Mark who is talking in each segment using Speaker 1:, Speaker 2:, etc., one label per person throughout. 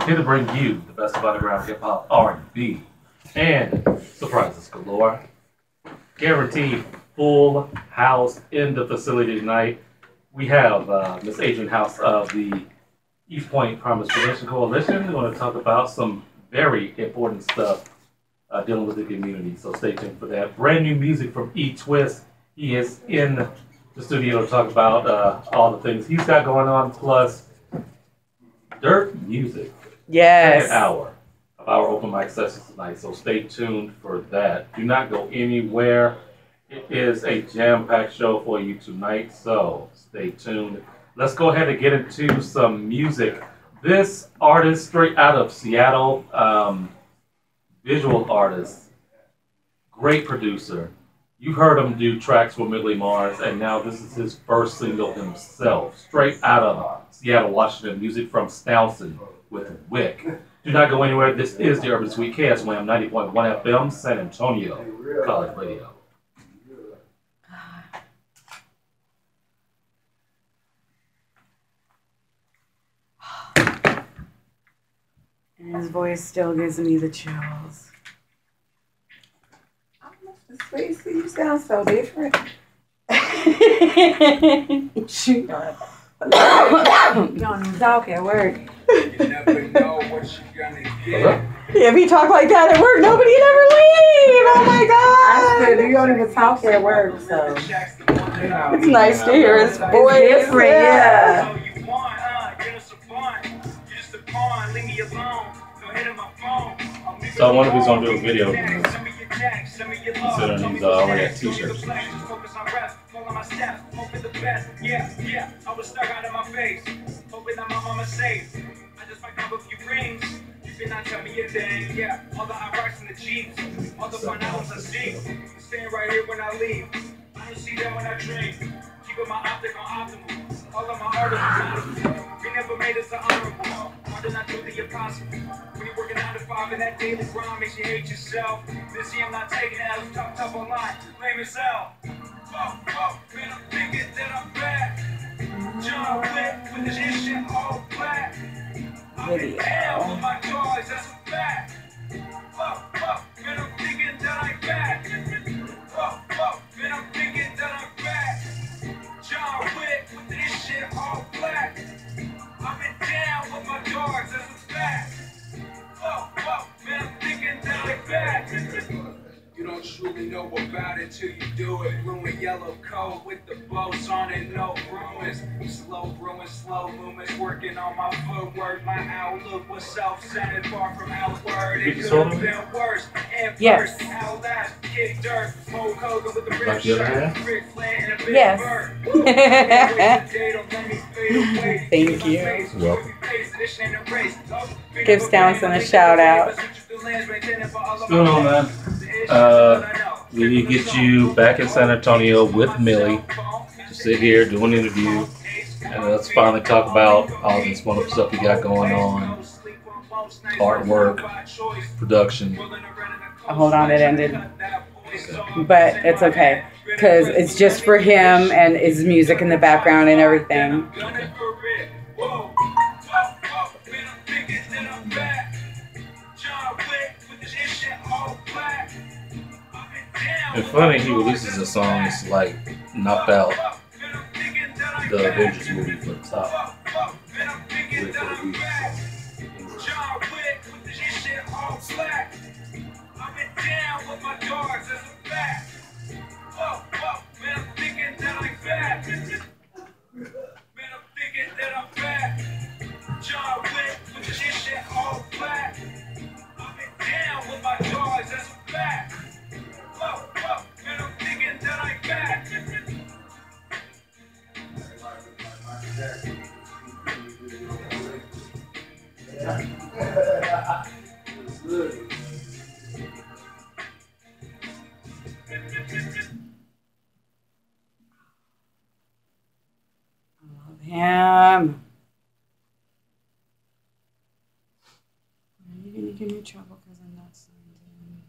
Speaker 1: here to bring you the best of underground hip hop, R&B, and surprises galore. Guaranteed full house in the facility tonight. We have Miss Adriane House of the East Point Promise Prevention Coalition. We're going to talk about some very important stuff dealing with the community, so stay tuned for that. Brand new music from E Twist. He is in the studio to talk about all the things he's got going on, plus Dirt Music.
Speaker 2: Yes.
Speaker 1: Second hour of our open mic sessions tonight, so stay tuned for that. Do not go anywhere. It is a jam-packed show for you tonight, so stay tuned. Let's go ahead and get into some music. This artist, straight out of Seattle, visual artist, great producer. You've heard him do tracks with Millie Mars, and now this is his first single himself, straight out of Seattle, Washington. Music from Stowson with Wick. Do not go anywhere. This is the Urban Suite, KSWAM 90.1 FM, San Antonio, College Radio.
Speaker 2: And his voice still gives me the chills.
Speaker 3: Space, you sound so different. Shoot. You don't even talk at work.
Speaker 4: You never know what you're gonna get.
Speaker 2: If he talk like that at work, nobody'd ever leave. Oh my
Speaker 3: I
Speaker 2: God.
Speaker 3: said you don't even talk at work, so you know.
Speaker 2: It's nice to hear his voice.
Speaker 3: It's different, yeah.
Speaker 1: So I wonder if he's going to do a video of this, considering he's already at t-shirts.
Speaker 4: Yeah, I was stuck out of my face, hoping that my mama safe. I just might have a few rings. You did not tell me a thing. Yeah, all the hot rocks and the jeeps, all the fun hours I see. Staying right here when I leave. I don't see them when I dream. Keeping my optic on optimal. All of my artists are beautiful. We never made us so honorable. Why did I do the impossible? When you're working 9 to 5 and that daily grind makes you hate yourself. This year I'm not taking it. I'm tough online. Lame as hell. Man, I'm thinking that I'm back. John Wick with this shit all black. I've been down with my dogs, that's a fact. Man, I'm thinking that I'm back. Man, I'm thinking that I'm back. John Wick with this shit all black. I've been down with my dogs, that's a fact. Man, I'm thinking that I'm back. You don't truly know about it till you do it. Blue and yellow coat with the bows on it, no ruins. Slow brewing, slow movements, working on my footwork. My outlook was self-centered, far from outward. It could have been worse. And
Speaker 2: Yes.
Speaker 4: first, outlast, kick dirt. Hulk Hogan with the red shirt. Ric Flair and a big
Speaker 2: Yes.
Speaker 4: bird.
Speaker 2: Thank you.
Speaker 1: Welcome.
Speaker 2: Give Stowson a shout out.
Speaker 1: What's going on, man? We need to get you back in San Antonio with Millie to sit here, do an interview, and let's finally talk about all this wonderful stuff you got going on, artwork, production.
Speaker 2: Hold on, it ended. But it's okay. Because it's just for him and his music in the background and everything.
Speaker 1: It's funny he releases a song that's like knocked out the Avengers movie for the top. With the week.
Speaker 4: John Wick with this shit all black. I've been down with my dogs, that's a fact. Man, I'm thinking that I'm back.
Speaker 2: Him. Are you gonna give me trouble because I'm not signed in?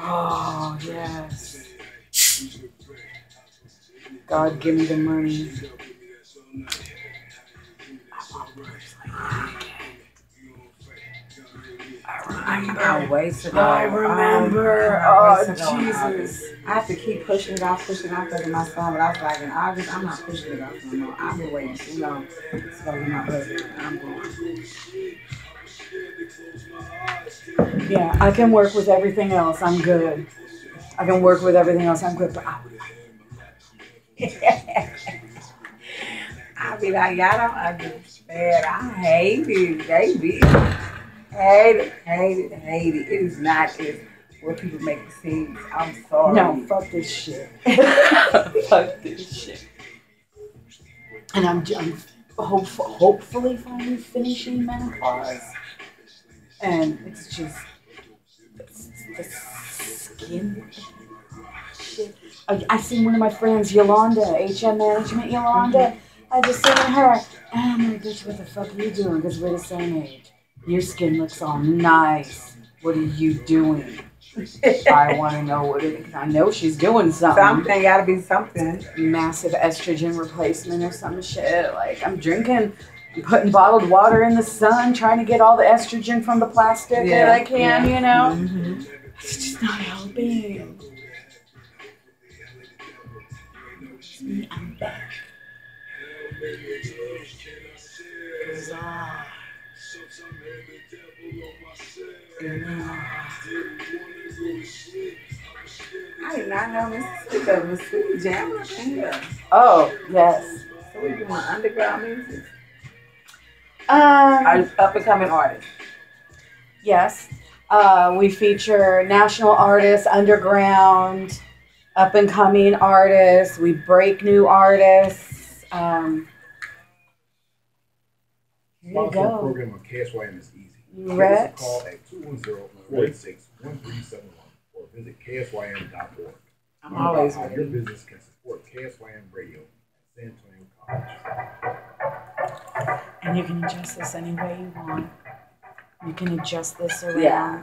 Speaker 2: Oh, yes. God, give me the money.
Speaker 3: I wasted it.
Speaker 2: I remember. Oh, Jesus.
Speaker 3: I have to keep pushing it off because of my son. But I was like, in August, I'm not pushing it off no more. I've been waiting too long. So, my husband, I'm going.
Speaker 2: Yeah, I can work with everything else. I'm good. I can work with everything else. I'm good. But
Speaker 3: I'll be like, y'all don't understand. I hate it, baby. Hate it, hate it, hate it. It is not as what people make it seem. I'm sorry.
Speaker 2: no, fuck this shit. Fuck this shit. And I'm hopefully finally finishing menopause. And it's just the skin shit. I seen one of my friends, Yolanda, HM Management Yolanda. I just seen her, and I'm like, bitch, what the fuck are you doing? Because we're the same age. Your skin looks all nice. What are you doing? I want to know what it is. I know she's doing something.
Speaker 3: Something gotta be something.
Speaker 2: Massive estrogen replacement or some shit. Like, I'm drinking, putting bottled water in the sun, trying to get all the estrogen from the plastic that I can, you know? Mm-hmm. It's just not helping. I'm back.
Speaker 3: I did not know Mississippi was sweet jamming singer.
Speaker 2: Oh, yes.
Speaker 3: So we doing underground music.
Speaker 2: Up
Speaker 3: and coming artists.
Speaker 2: Yes. We feature national artists, underground, up and coming artists. We break new artists. There you go.
Speaker 5: Program on KSYM is easy.
Speaker 2: Rex.
Speaker 5: Give us a call at 210-486-1371 or visit ksym.org.
Speaker 3: I'm always
Speaker 5: how
Speaker 3: ready.
Speaker 5: your business can support KSYM Radio at San Antonio College.
Speaker 2: And you can adjust this any way you want. You can adjust this around.
Speaker 3: Yeah.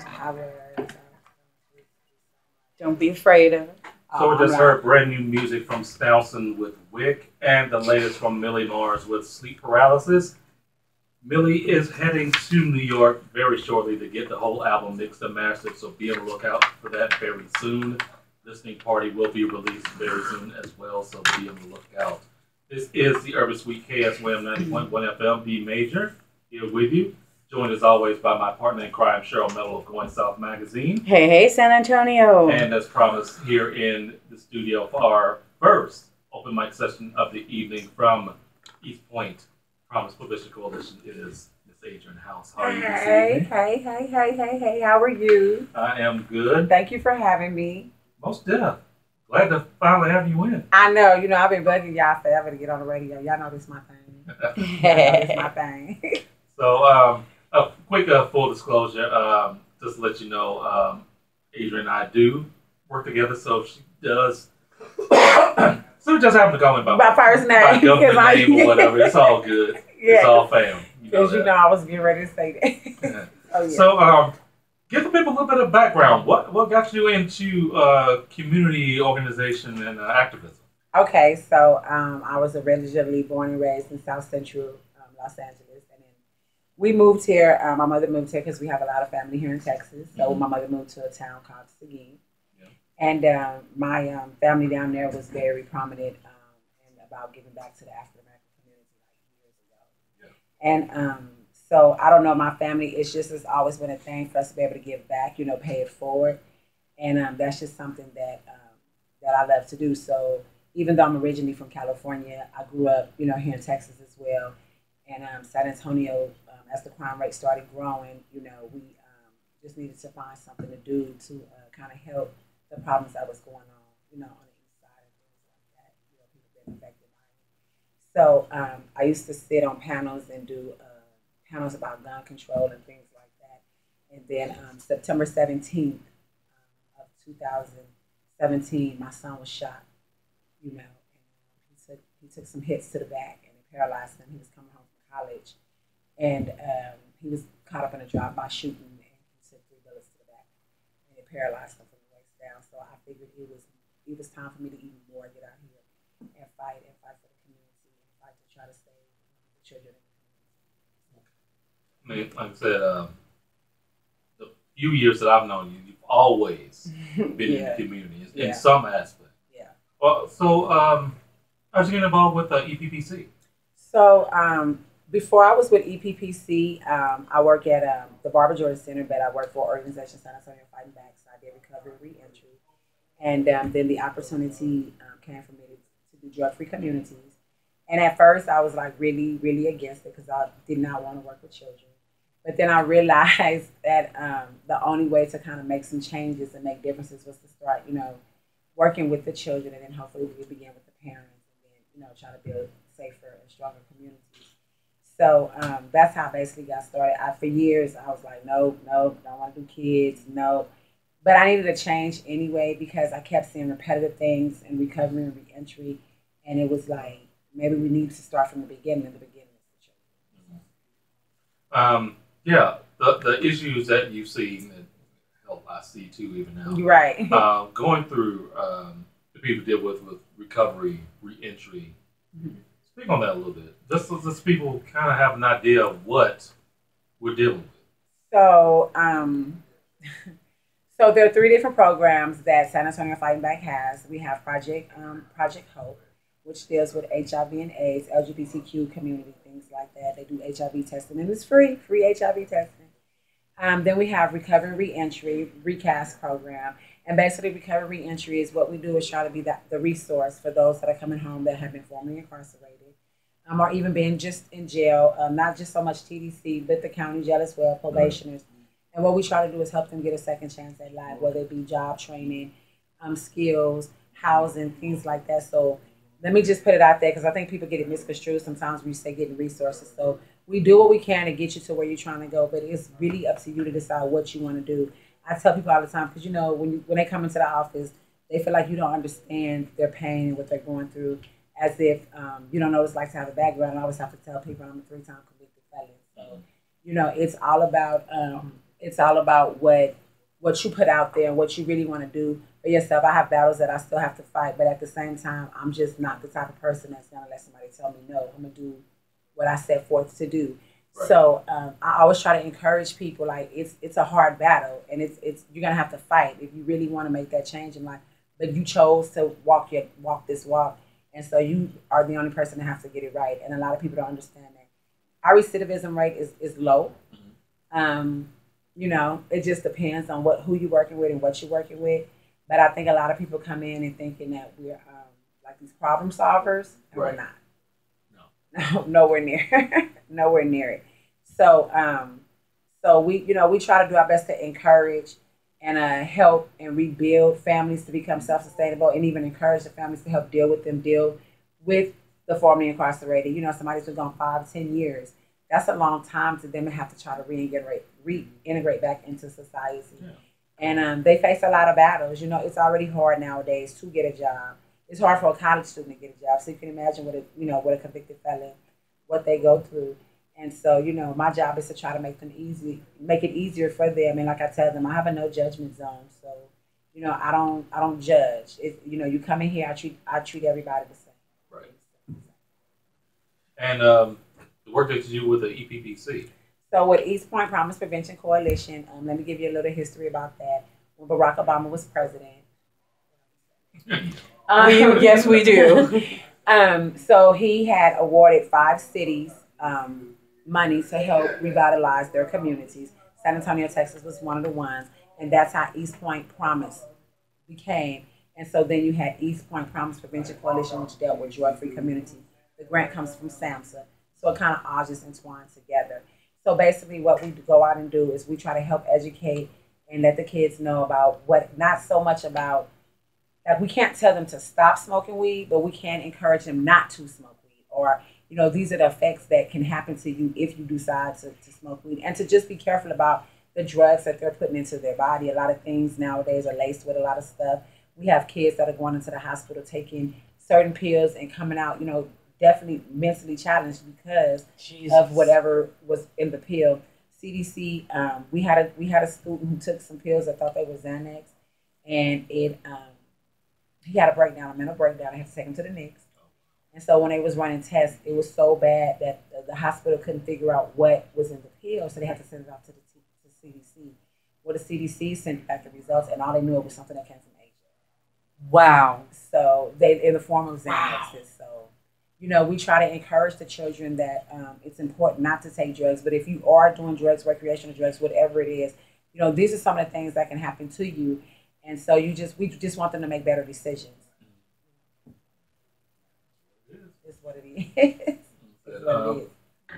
Speaker 2: Don't be afraid of it.
Speaker 1: So we just heard brand new music from Snowson with Wick and the latest from Millie Mars with Sleep Paralysis. Millie is heading to New York very shortly to get the whole album mixed and mastered, so be on the lookout for that very soon. Listening party will be released very soon as well, so be on the lookout. This is the Urban Suite KSWM 90.1 FM, B Major, here with you. Joined as always by my partner in crime, Cheryl Mello of Going South Magazine.
Speaker 2: Hey, hey, San Antonio.
Speaker 1: And as promised, here in the studio for our first open mic session of the evening from East Point Promise Publicity Coalition is Miss Adriane House. How are you this evening?
Speaker 3: Hey, how are you?
Speaker 1: I am good.
Speaker 3: Thank you for having me.
Speaker 1: Most deaf. Glad to finally have you in.
Speaker 3: I know, I've been bugging y'all forever to get on the radio. Y'all know this is my thing. This is my thing.
Speaker 1: So, a quick full disclosure, just to let you know, Adriane and I do work together, so she does. So we just happen to call me by
Speaker 3: my first name.
Speaker 1: My government name or whatever. It's all good.
Speaker 3: Yeah.
Speaker 1: It's all fam.
Speaker 3: Because I was getting ready to say that. Oh, yeah.
Speaker 1: So, give the people a little bit of background. What got you into community organization and activism?
Speaker 3: Okay, so I was originally born and raised in South Central Los Angeles, and then we moved here. My mother moved here because we have a lot of family here in Texas. So my mother moved to a town called Seguin. And my family down there was very prominent and about giving back to the African American community like years ago. And so I don't know, my family, it's just has always been a thing for us to be able to give back, you know, pay it forward. And that's just something that that I love to do. So even though I'm originally from California, I grew up, you know, here in Texas as well. And San Antonio, as the crime rate started growing, you know, we just needed to find something to do to kind of help the problems that was going on, you know, on the east side and things like that. You know, people being affected by it. So I used to sit on panels and do panels about gun control and things like that. And then September 17th of 2017, my son was shot, you know, and he took some hits to the back and it paralyzed him. He was coming home from college, and he was caught up in a drive-by shooting, and he took 3 bullets to the back, and it paralyzed him from the waist down. So I figured it was time for me to even more get out here and fight for the community and fight to try to save the children in the community.
Speaker 1: I mean, like I said, the few years that I've known you, you've always been in the community in some aspect.
Speaker 3: Yeah.
Speaker 1: So, how'd you get involved with EPPC?
Speaker 3: So before I was with EPPC, I work at the Barbara Jordan Center, but I work for Organization San Antonio Fighting Back, so I did recovery and reentry. And then the opportunity came for me to do drug-free communities. And at first, I was like really, really against it because I did not want to work with children. But then I realized that the only way to kind of make some changes and make differences was to start, you know, working with the children, and then hopefully we would begin with the parents, and then, you know, try to build safer and stronger communities. So that's how I basically got started. For years, I was like, nope, don't want to do kids, no. But I needed a change anyway because I kept seeing repetitive things in recovery and reentry, and it was like, maybe we need to start from the beginning, and the beginning is the children.
Speaker 1: Yeah, the issues that you've seen, and hell, I see too even now.
Speaker 3: Right.
Speaker 1: Going through the people deal with recovery, reentry. Mm-hmm. Speak on that a little bit, just so people kind of have an idea of what we're dealing with.
Speaker 3: So, so there are 3 different programs that San Antonio Fighting Back has. We have Project Hope, which deals with HIV and AIDS, LGBTQ community, things like that. They do HIV testing, and it's free HIV testing. Then we have Recovery and Reentry, RECAST program. And basically, recovery reentry is what we do is try to be the resource for those that are coming home that have been formerly incarcerated, or even being just in jail, not just so much TDC, but the county jail as well, probationers. And what we try to do is help them get a second chance at life, whether it be job training, skills, housing, things like that. So let me just put it out there because I think people get it misconstrued sometimes when you say getting resources. So we do what we can to get you to where you're trying to go, but it's really up to you to decide what you want to do. I tell people all the time because, you know, when they come into the office, they feel like you don't understand their pain and what they're going through, as if you don't know what it's like to have a background. I always have to tell people I'm a 3-time convicted felon. So, you know, it's all about what you put out there and what you really want to do for yourself. I have battles that I still have to fight, but at the same time, I'm just not the type of person that's going to let somebody tell me no. I'm going to do what I set forth to do. Right. So I always try to encourage people, like it's a hard battle, and it's you're gonna have to fight if you really want to make that change in life. But you chose to walk this walk, and so you are the only person that has to get it right. And a lot of people don't understand that. Our recidivism rate is low. Mm-hmm. You know, it just depends on who you're working with and what you're working with. But I think a lot of people come in and thinking that we're like these problem solvers, and we're not. No, nowhere near, nowhere near it. So, so we try to do our best to encourage and help and rebuild families to become self-sustainable, and even encourage the families to help deal with the formerly incarcerated. You know, somebody's been gone 5-10 years. That's a long time to them to have to try to reintegrate back into society. Yeah. And they face a lot of battles. You know, it's already hard nowadays to get a job. It's hard for a college student to get a job. So you can imagine what a convicted felon, what they go through. And so, you know, my job is to try to make it easier for them. And like I tell them, I have a no judgment zone. So, you know, I don't judge. You know, you come in here, I treat everybody the same.
Speaker 1: Right. And the work that you do with the EPPC.
Speaker 3: So with East Point Promise Prevention Coalition, let me give you a little history about that. When Barack Obama was president,
Speaker 2: Yes, we do.
Speaker 3: So he had awarded 5 cities money to help revitalize their communities. San Antonio, Texas was one of the ones, and that's how East Point Promise became. And so then you had East Point Promise Prevention Coalition, which dealt with drug-free communities. The grant comes from SAMHSA, so it kind of all just entwined together. So basically, what we go out and do is we try to help educate and let the kids know about what, not so much about, like we can't tell them to stop smoking weed, but we can encourage them not to smoke weed. Or, these are the effects that can happen to you if you decide to smoke weed. And to just be careful about the drugs that they're putting into their body. A lot of things nowadays are laced with a lot of stuff. We have kids that are going into the hospital taking certain pills and coming out, definitely mentally challenged because of whatever was in the pill. CDC, we had a student who took some pills that thought they were Xanax, and he had a mental breakdown. I had to take him to the NICS. And so when they was running tests, it was so bad that the hospital couldn't figure out what was in the pill, so they had to send it off to the CDC. Well, the CDC sent back the results, and all they knew it was something that came from Asia.
Speaker 2: Wow.
Speaker 3: So they, in the form of Xanax. So, we try to encourage the children that it's important not to take drugs. But if you are doing drugs, recreational drugs, whatever it is, these are some of the things that can happen to you. And so we just want them to make better decisions. It's what it is. It's what it is.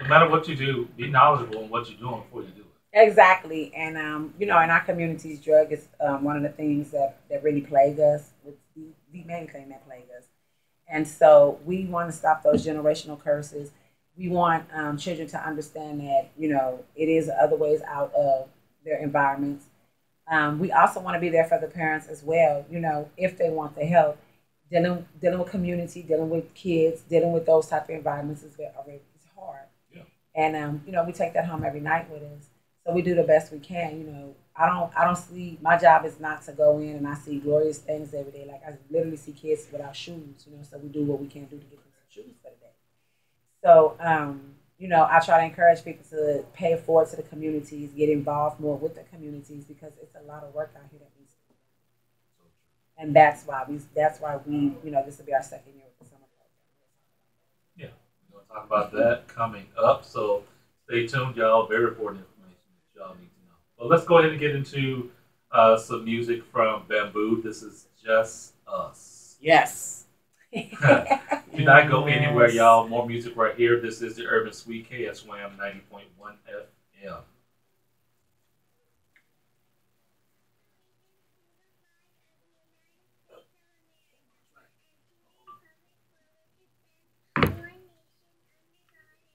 Speaker 1: No matter what you do, be knowledgeable in what you're doing before you do it.
Speaker 3: Exactly. And, in our communities, drug is one of the things that really plague us. It's the main thing that plague us. And so we want to stop those generational curses. We want children to understand that, it is other ways out of their environments. We also want to be there for the parents as well, if they want the help. Dealing with community, dealing with kids, dealing with those type of environments is hard. Yeah. And, we take that home every night with us. So we do the best we can. I don't see, my job is not to go in and I see glorious things every day. Like I literally see kids without shoes, so we do what we can do to get them some shoes for the day. So, I try to encourage people to pay it forward to the communities, get involved more with the communities because it's a lot of work out here that needs to be done. And that's why we, this will be our second year with the summer program.
Speaker 1: Yeah, we're going to talk about that coming up. So stay tuned, y'all. Very important information that y'all need to know. Well, let's go ahead and get into some music from Bamboo. This is Just Us.
Speaker 2: Yes.
Speaker 1: Do not go anywhere, y'all. More music right here. This is the Urban Suite, KSWAM 90.1 FM.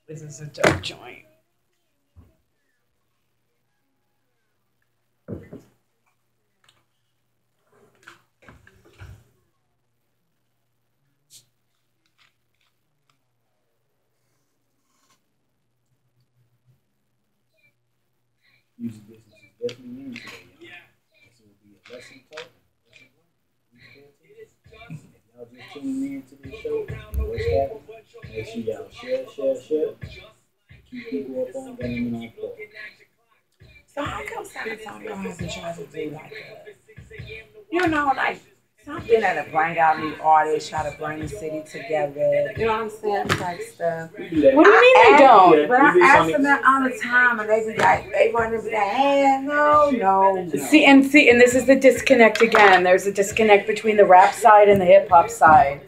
Speaker 2: This is a dope joint.
Speaker 5: Music business is definitely new today, y'all. This will be a lesson taught. If y'all just tuning in to this show and what's happening, make sure y'all share. Keep people up on them and on board.
Speaker 3: So how come San Antonio hasn't tried to do like something that'll bring out new artists, try to bring the city together, you know what I'm saying, type stuff.
Speaker 2: What do you mean they don't?
Speaker 3: But I ask them that all the time, and they want to be like, hey, no.
Speaker 2: See, and this is the disconnect again. There's a disconnect between the rap side and the hip hop side.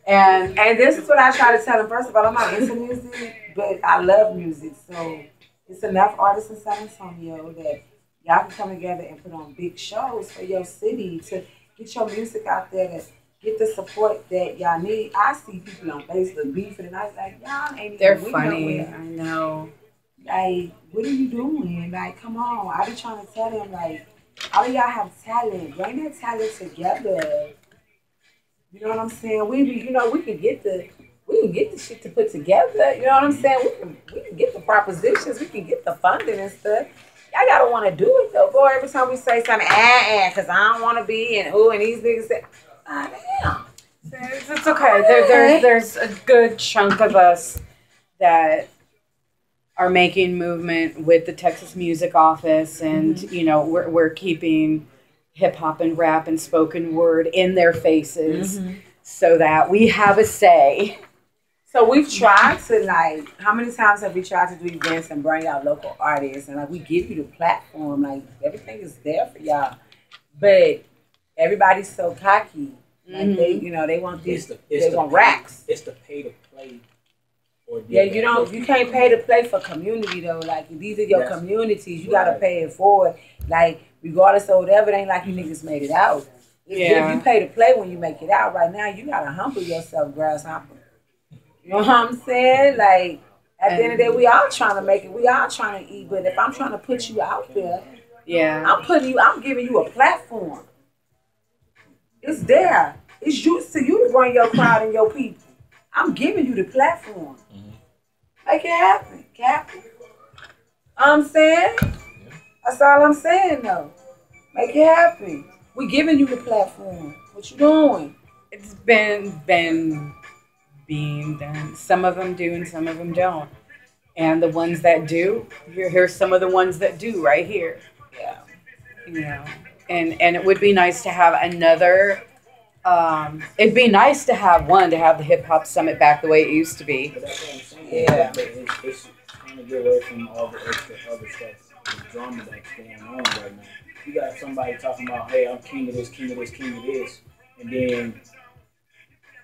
Speaker 2: And
Speaker 3: this is what I try to tell them. First of all, I'm not into music, but I love music. So it's enough artists in San Antonio that y'all can come together and put on big shows for your city to get your music out there, to get the support that y'all need. I see people on Facebook beefing, and I was like, y'all ain't even.
Speaker 2: They're funny. I know.
Speaker 3: Like, what are you doing? Like, come on. I be trying to tell them, like, all of y'all have talent. Bring that talent together. You know what I'm saying? We can get the shit to put together. You know what I'm saying? We can get the propositions. We can get the funding and stuff. Y'all gotta want to do it though. Boy, every time we say something, because I don't want to be and these niggas say, damn.
Speaker 2: It's okay. There's a good chunk of us that are making movement with the Texas Music Office, and we're keeping hip hop and rap and spoken word in their faces, so that we have a say.
Speaker 3: So we've tried to like, how many times have we tried to do events and bring out local artists and like we give you the platform, like everything is there for y'all, but everybody's so cocky, like they, you know, they want these, they want racks.
Speaker 5: It's the pay to play.
Speaker 3: Yeah, you can't pay to play for community though. Like these are your communities, you gotta pay it forward. Like regardless of whatever, it ain't like you niggas made it out. If you pay to play when you make it out, right now you gotta humble yourself, grasshopper. You know what I'm saying? Like at the end of the day, we all trying to make it. We all trying to eat. But if I'm trying to put you out there, I'm giving you a platform. It's there. It's you to bring your crowd and your people. I'm giving you the platform. Make it happen, Captain. I'm saying? That's all I'm saying, though. Make it happen. We giving you the platform. What you doing?
Speaker 2: It's been being done. Some of them do and some of them don't. And the ones that do, here's some of the ones that do right here.
Speaker 3: Yeah.
Speaker 2: You know, and it would be nice to have another. It'd be nice to have the hip hop summit back the way it used to be.
Speaker 5: But that's what I'm saying. Yeah. It's trying to get away from all the extra other stuff, the drama that's going on right now. You got somebody talking about, hey, I'm king of this, king of this, king of this, and then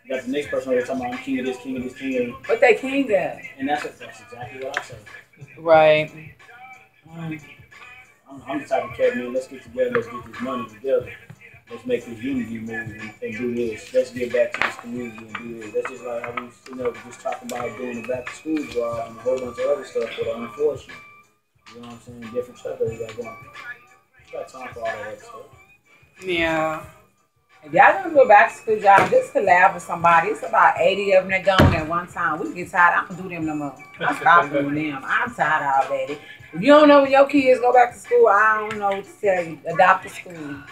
Speaker 5: you got the next person over there talking about I'm king of this, king of this, king of this.
Speaker 3: What they king at?
Speaker 5: And that's exactly what I say.
Speaker 2: Right.
Speaker 5: I'm the type of cat, man, let's get together, let's get this money together. Let's make this unity move and do this. Let's get back to this community and do this. That's just like how we, just talking about doing the back to school drive and a whole bunch of other stuff that are unfortunate. You know what I'm saying? Different stuff that we got going. We got time for all of that stuff.
Speaker 2: Yeah.
Speaker 3: If y'all gonna do a back to school job, just collab with somebody. It's about 80 of them that gone at one time. We get tired. I don't do them no more. I stop doing them. I'm tired already. If you don't know when your kids go back to school, I don't know what to tell you. Adopt a school.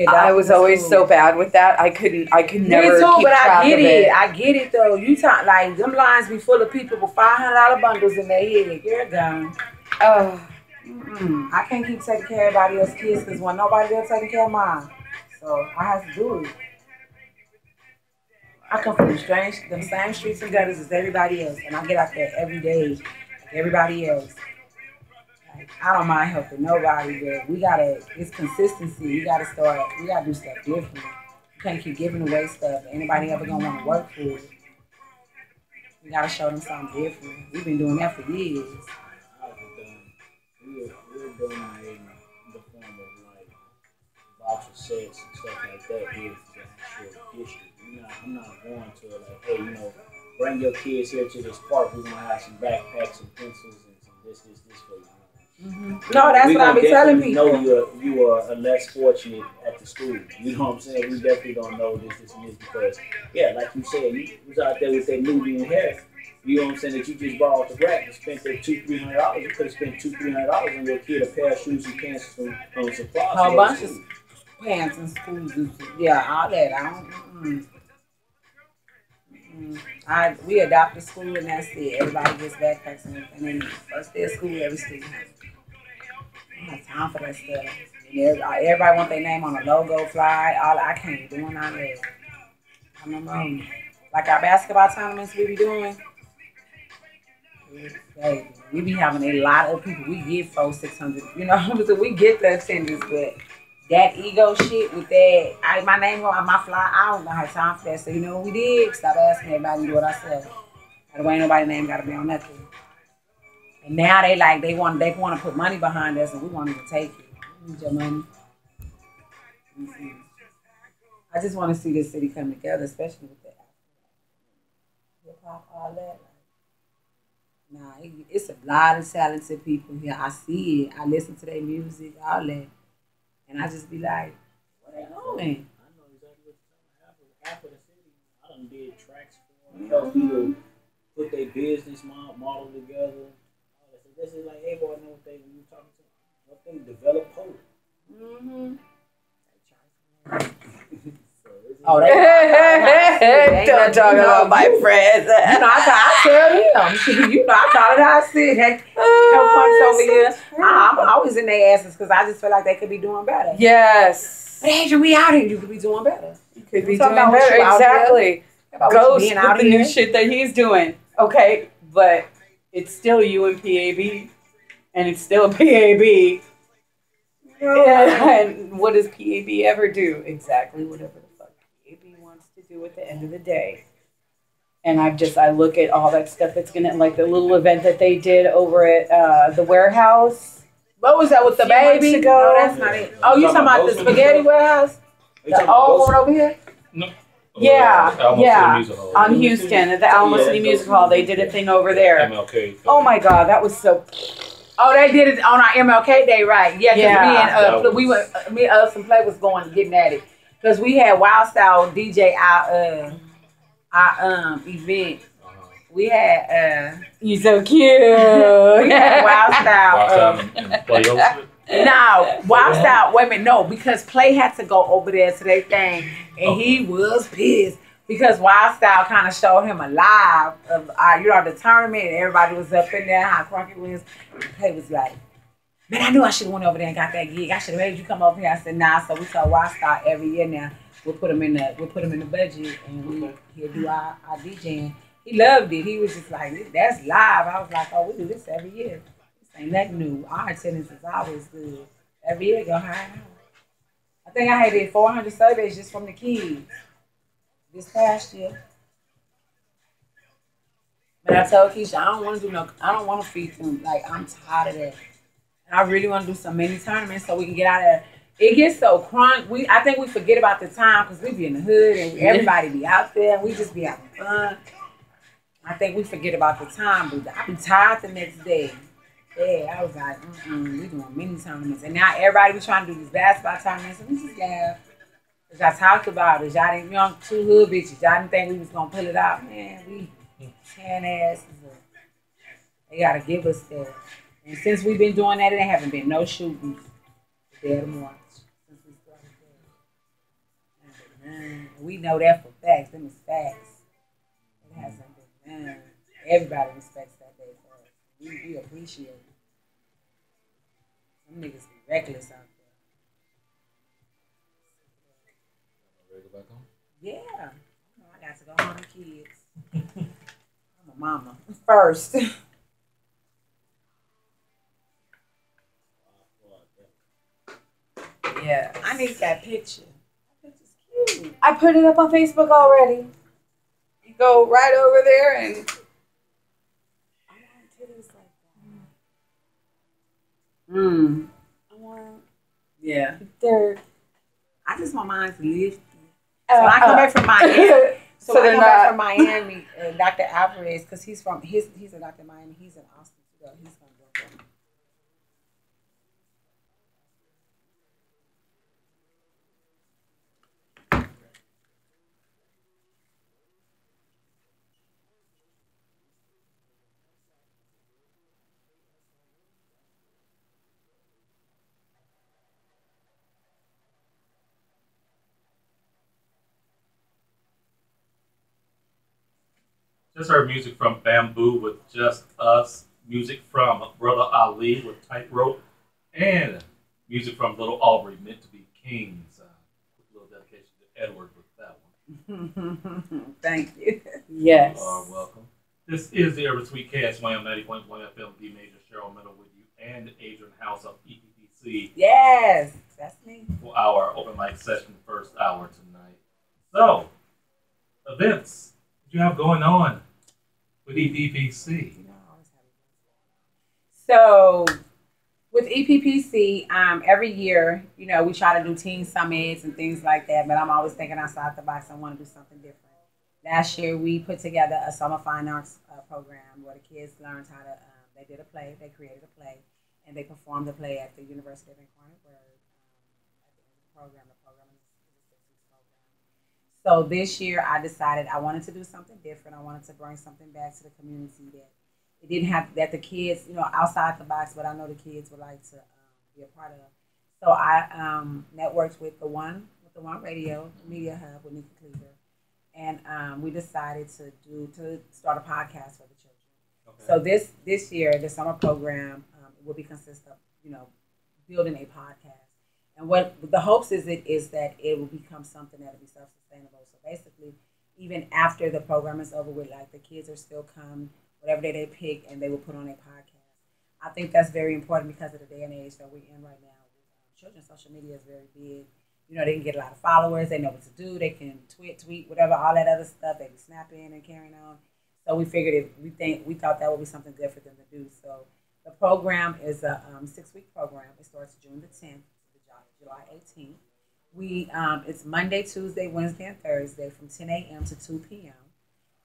Speaker 2: I was always so bad with that. I could never keep track of it.
Speaker 3: I get it though. You talk like them lines be full of people with $500 bundles in their head. You're gone. I can't keep taking care of everybody else's kids because when nobody else taking care of mine, so I have to do it. I come from them same streets and gutters as everybody else, and I get out there every day, like everybody else. I don't mind helping nobody, but it's consistency. We gotta do stuff different. You can't keep giving away stuff. Anybody ever gonna want to work for it? We gotta show them something different. We've been doing that for years.
Speaker 5: We were donating the form of like voucher sets and stuff like that with the actual district. I'm not going to like, hey, bring your kids here to this park. We're gonna have some backpacks and pencils and some this for you.
Speaker 3: No, that's what I be telling people.
Speaker 5: You are less fortunate at the school. You know what I'm saying? We definitely don't know this and this because, yeah, like you said, you was out there with that Nubian hair. You know what I'm saying? That you just bought off the rack and spent that $200-300. You could have spent $200-300 on your kid a pair of shoes and pants from supplies.
Speaker 3: A whole bunch of pants and schools and yeah, all that. We adopt a school and that's it. Everybody gets backpacks and everything. First day of school, every student has it. I don't have time for that stuff. Everybody want their name on a logo, fly. I can't do none of that. I'm alone. Like our basketball tournaments we be doing. We be having a lot of people. We get 400-600. So we get the attendance, but that ego shit with that, my name on my fly, I don't have time for that. So you know what we did? Stop asking everybody to do it ourselves. That way nobody's name gotta be on nothing. And now they want to put money behind us and we won't even take it. We need your money. I just want to see this city come together, especially with the hip hop, all that. It's a lot of talented people here. I see it. I listen to their music, all that. And I just be like, what are they doing?
Speaker 5: I know exactly what you're talking about. Half of the city, I done did tracks for them, help people put their business model together. This is like, hey, boy, I know what when you talking to them, help them develop hope.
Speaker 3: Oh, they
Speaker 2: don't talk about my friends.
Speaker 3: I tell them. You know, I call it how I see it. Hey, no punks over here. I'm always in their asses because I just feel like they could be doing better.
Speaker 2: Yes.
Speaker 3: But Adrian, we out here. You could be doing better.
Speaker 2: You could be doing better. Exactly. Ghost
Speaker 3: being
Speaker 2: with
Speaker 3: out
Speaker 2: the
Speaker 3: here.
Speaker 2: new shit that he's doing. Okay, but it's still you and PAB. And it's still PAB. And what does PAB ever do? Exactly whatever the fuck PAB wants to do at the end of the day. And I look at all that stuff that's gonna, like the little event that they did over at the warehouse.
Speaker 3: What was that with the baby?
Speaker 2: Ago?
Speaker 3: No, that's not it. Oh, you talking about the spaghetti warehouse? The old one over here?
Speaker 1: No.
Speaker 2: Yeah,
Speaker 1: On
Speaker 2: on Houston at the Alamo City Music Hall. They did a thing over there.
Speaker 1: MLK.
Speaker 2: Oh my God, that was so.
Speaker 3: Oh, they did it on our MLK Day, right? Yeah, because me and us and Play was getting at it because we had Wild Style DJ our event. We had
Speaker 2: You're so cute.
Speaker 3: we had Wild Style. No, Wild Style. Wait a minute, no, because Play had to go over there to their thing, and he was pissed. Because Wild Style kind of showed him a live of the tournament, and everybody was up in there, how crunk it was. And Play was like, man, I knew I should have went over there and got that gig. I should have made you come over here. I said, nah. So we told Wild Style every year now we'll put him in the budget, and he'll do our DJing. He loved it. He was just like, that's live. I was like, oh, we do this every year. This ain't nothing new. Our attendance is always good. Every year go high and high. I think I did 400 surveys just from the kids this past year. But I told Keisha, I don't want to feed them. Like, I'm tired of that. And I really want to do some mini tournaments so we can get out of there. It gets so crunk. I think we forget about the time because we be in the hood and everybody be out there and we just be having fun. I think we forget about the time, but I be tired the next day. Yeah, I was like, we doing mini tournaments. And now everybody be trying to do these basketball tournaments and we just laugh. Cause I talked about it. Y'all didn't, two hood bitches. Y'all didn't think we was gonna pull it out. Man, we tan asses. They gotta give us that. And since we've been doing that, there haven't been no shootings. Dead and watch. Since we started that. We know that for facts. Them is facts. It hasn't been none. Everybody respects that day for us. We appreciate it. Some niggas be reckless out there.
Speaker 1: Back on?
Speaker 3: Yeah. I got to go home with kids. I'm a mama. First.
Speaker 2: Yeah.
Speaker 3: I need that picture. That picture's cute.
Speaker 2: I put it up on Facebook already. You go right over there and
Speaker 3: I want titties like that. I want.
Speaker 2: Yeah.
Speaker 3: They're. I just want mine to live. So when I come back from Miami, from Miami, Dr. Alvarez, because he's a doctor in Miami, he's in Austin too. He's gonna do it.
Speaker 1: Just heard music from Bamboo with Just Us, music from Brother Ali with Tightrope, and music from Little Aubrey, Meant to Be Kings. A little dedication to Edward with that one.
Speaker 3: Thank you.
Speaker 2: Yes.
Speaker 1: You are welcome. This is the Ever Sweet Cast, Wham 90.1 FM, D Major, Cheryl Miller with you, and Adriane House of EPPC.
Speaker 3: Yes, that's me.
Speaker 1: For our open mic session, first hour tonight. So, events you have going on with EPPC?
Speaker 3: So, with EPPC, every year, we try to do teen summits and things like that, but I'm always thinking outside the box. I want to do something different. Last year, we put together a summer fine arts program where the kids learned how to, they did a play, they created a play, and they performed the play at the University of Incarnate Word at the end of the program. The program is a 6-week program. So this year, I decided I wanted to do something different. I wanted to bring something back to the community that it didn't have, that the kids, outside the box, but I know the kids would like to be a part of. So I networked with the with the One Radio Media Hub with Nikki Cleaver, and we decided to start a podcast for the children.
Speaker 1: Okay.
Speaker 3: So this year, the summer program will be consist of building a podcast, and what the hopes is that it will become something that will be self sustainable. So basically, even after the program is over with, like the kids are still come whatever day they pick, and they will put on a podcast. I think that's very important because of the day and age that we're in right now. Children's social media is very big. They can get a lot of followers. They know what to do. They can tweet, whatever, all that other stuff. They can snap in and carrying on. So we figured we thought that would be something good for them to do. So the program is a 6-week program. It starts June the 10th to July 18th. It's Monday, Tuesday, Wednesday, and Thursday from 10 a.m. to 2 p.m.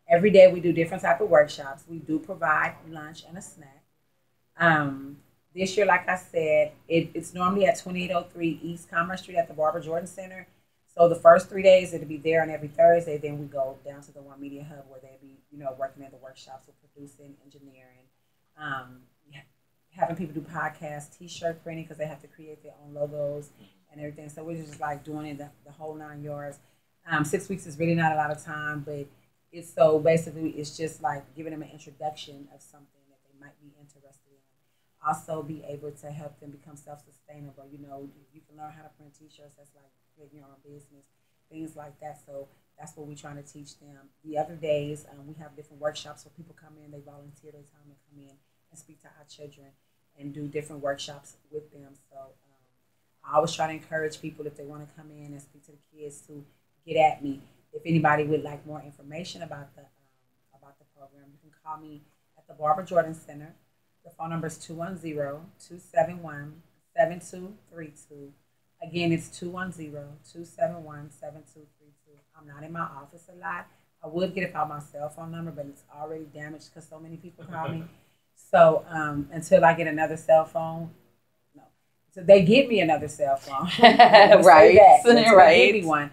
Speaker 3: Every day we do different type of workshops. We do provide lunch and a snack. This year, like I said, it's normally at 2803 East Commerce Street at the Barbara Jordan Center. So the first 3 days, it'll be there on every Thursday. Then we go down to the One Media Hub where they'll be, working in the workshops with producing, engineering, having people do podcasts, T-shirt printing because they have to create their own logos and everything. So we're just like doing it the whole 9 yards. 6 weeks is really not a lot of time, but it's just like giving them an introduction of something that they might be interested in. Also be able to help them become self-sustainable. You can learn how to print T-shirts. That's like creating your own business, things like that. So that's what we're trying to teach them. The other days, we have different workshops where people come in. They volunteer their time to come in and speak to our children and do different workshops with them. So I always try to encourage people if they want to come in and speak to the kids to get at me. If anybody would like more information about the program, you can call me at the Barbara Jordan Center. The phone number is 210-271-7232. Again, it's 210-271-7232. I'm not in my office a lot. I would get it by my cell phone number, but it's already damaged because so many people call me. So until I get another cell phone, no. So they give me another cell phone.
Speaker 2: Right.
Speaker 3: They give me one.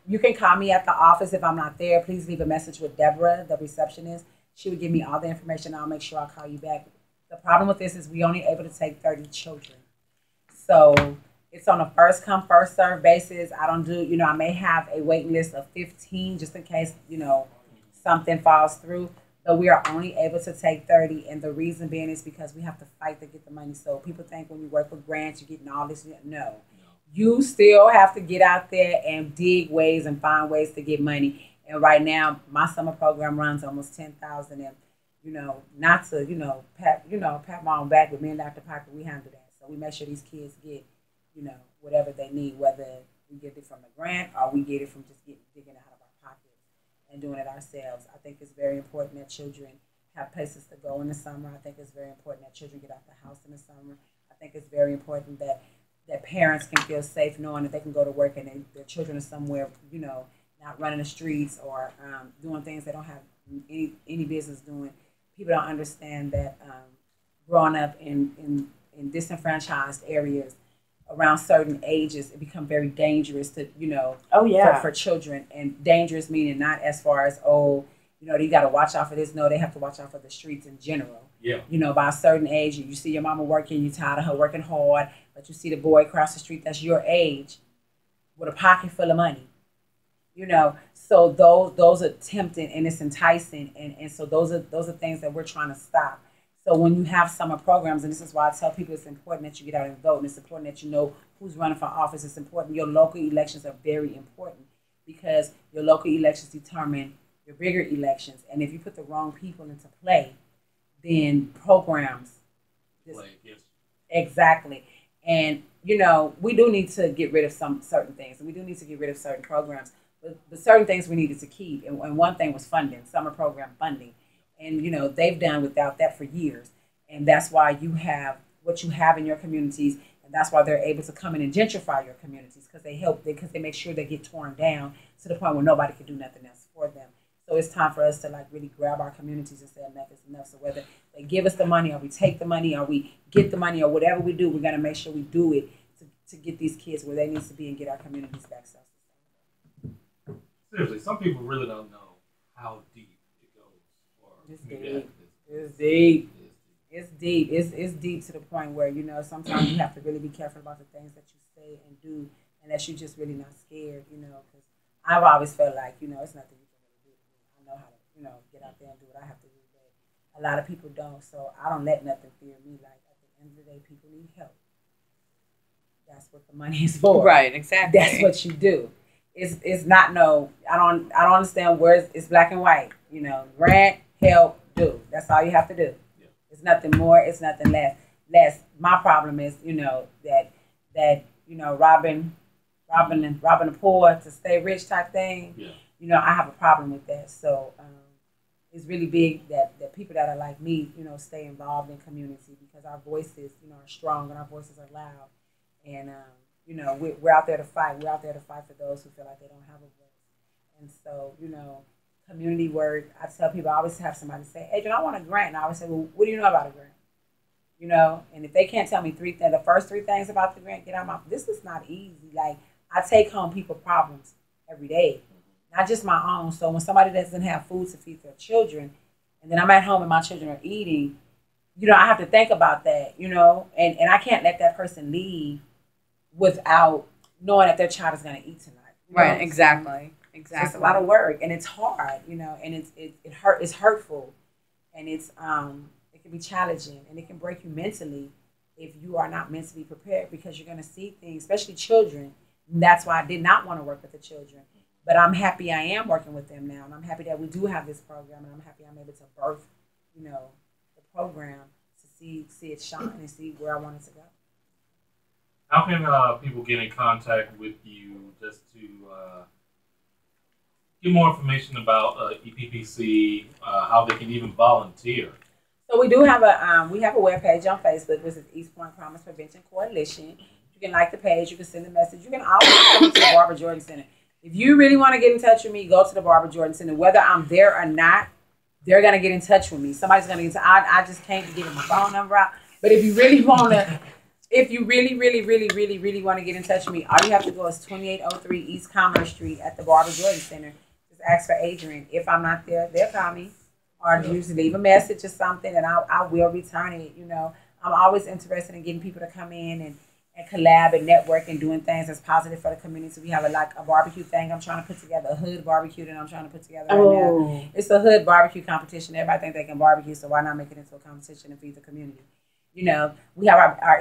Speaker 3: You can call me at the office if I'm not there. Please leave a message with Deborah, the receptionist. She would give me all the information. I'll make sure I call you back. The problem with this is we only able to take 30 children. So it's on a first come, first serve basis. I don't do, I may have a waiting list of 15 just in case, something falls through. But we are only able to take 30. And the reason being is because we have to fight to get the money. So people think when you work with grants, you're getting all this. No. You still have to get out there and dig ways and find ways to get money. And right now, my summer program runs almost 10,000, and not to pat my own back, but me and Dr. Piper, we handle that. So we make sure these kids get whatever they need, whether we get it from a grant or we get it from just digging it out of our pockets and doing it ourselves. I think it's very important that children have places to go in the summer. I think it's very important that children get out the house in the summer. I think it's very important that parents can feel safe knowing that they can go to work and their children are somewhere, not running the streets or doing things they don't have any business doing. People don't understand that growing up in disenfranchised areas around certain ages, it become very dangerous to, for children. And dangerous meaning not as far as, you got to watch out for this. No, they have to watch out for the streets in general.
Speaker 1: Yeah.
Speaker 3: By a certain age, you see your mama working, you're tired of her working hard, but you see the boy across the street that's your age with a pocket full of money. So those are tempting and it's enticing, and so those are things that we're trying to stop. So when you have summer programs, and this is why I tell people it's important that you get out and vote, and it's important that you know who's running for office. It's important. Your local elections are very important because your local elections determine your bigger elections, and if you put the wrong people into play, then programs. Exactly. And, we do need to get rid of some certain things, and we do need to get rid of certain programs. But certain things we needed to keep, and one thing was funding, summer program funding. And, they've done without that for years. And that's why you have what you have in your communities, and that's why they're able to come in and gentrify your communities because they make sure they get torn down to the point where nobody can do nothing else for them. So it's time for us to really grab our communities and say enough is enough. So whether they give us the money or we take the money or we get the money or whatever we do, we're going to make sure we do it to get these kids where they need to be and get our communities back self-sustainable.
Speaker 1: Seriously, some people really don't know how deep it goes.
Speaker 3: It's deep. It's deep. It's deep. It's deep to the point where, sometimes you have to really be careful about the things that you say and do unless you're just really not scared, you know. Because I've always felt like, you know, it's nothing you can really do. I know how to, you know, get out there and do what I have to do, but a lot of people don't. So I don't let nothing fear me. Like at the end of the day, people need help. That's what the money is for.
Speaker 2: Right, exactly.
Speaker 3: That's what you do. It's not no. I don't understand where it's black and white. You know, grant, help, do. That's all you have to do.
Speaker 1: Yeah.
Speaker 3: It's nothing more. It's nothing less. My problem is, you know, that you know, robbing the poor to stay rich type thing.
Speaker 1: Yeah.
Speaker 3: You know, I have a problem with that. So it's really big that people that are like me, you know, stay involved in community because our voices, you know, are strong and our voices are loud. And you know, we're out there to fight. We're out there to fight for those who feel like they don't have a voice. And so, you know, community work. I tell people, I always have somebody say, Adriane, I want a grant. And I always say, well, what do you know about a grant? You know, and if they can't tell me the first three things about the grant, get out my. This is not easy. Like I take home people problems every day, not just my own. So when somebody doesn't have food to feed their children, and then I'm at home and my children are eating, you know, I have to think about that. You know, and I can't let that person leave without knowing that their child is going to eat tonight.
Speaker 2: Right, exactly. Exactly.
Speaker 3: So it's a lot of work and it's hard, you know, and it's hurtful and it can be challenging and it can break you mentally if you are not mentally prepared because you're going to see things, especially children. And that's why I did not want to work with the children. But I'm happy I am working with them now. And I'm happy that we do have this program and I'm happy I'm able to birth, you know, the program to see it shine and see where I want it to go.
Speaker 1: How can people get in contact with you just to get more information about EPPC, how they can even volunteer?
Speaker 3: So we do have a webpage on Facebook, which is East Point Promise Prevention Coalition. You can like the page, you can send a message. You can always come to the Barbara Jordan Center. If you really want to get in touch with me, go to the Barbara Jordan Center. Whether I'm there or not, they're gonna get in touch with me. Somebody's gonna get in touch. I just can't be giving my phone number out. But if you really wanna If you really want to get in touch with me, all you have to go is 2803 East Commerce Street at the Barbara Jordan Center. Just ask for Adriane. If I'm not there, they'll call me. Or just leave a message or something, and I will return it. You know, I'm always interested in getting people to come in and collab and network and doing things that's positive for the community. So we have a barbecue thing I'm trying to put together, a hood barbecue that I'm trying to put together right now. It's a hood barbecue competition. Everybody thinks they can barbecue, so why not make it into a competition and feed the community? You know, we have our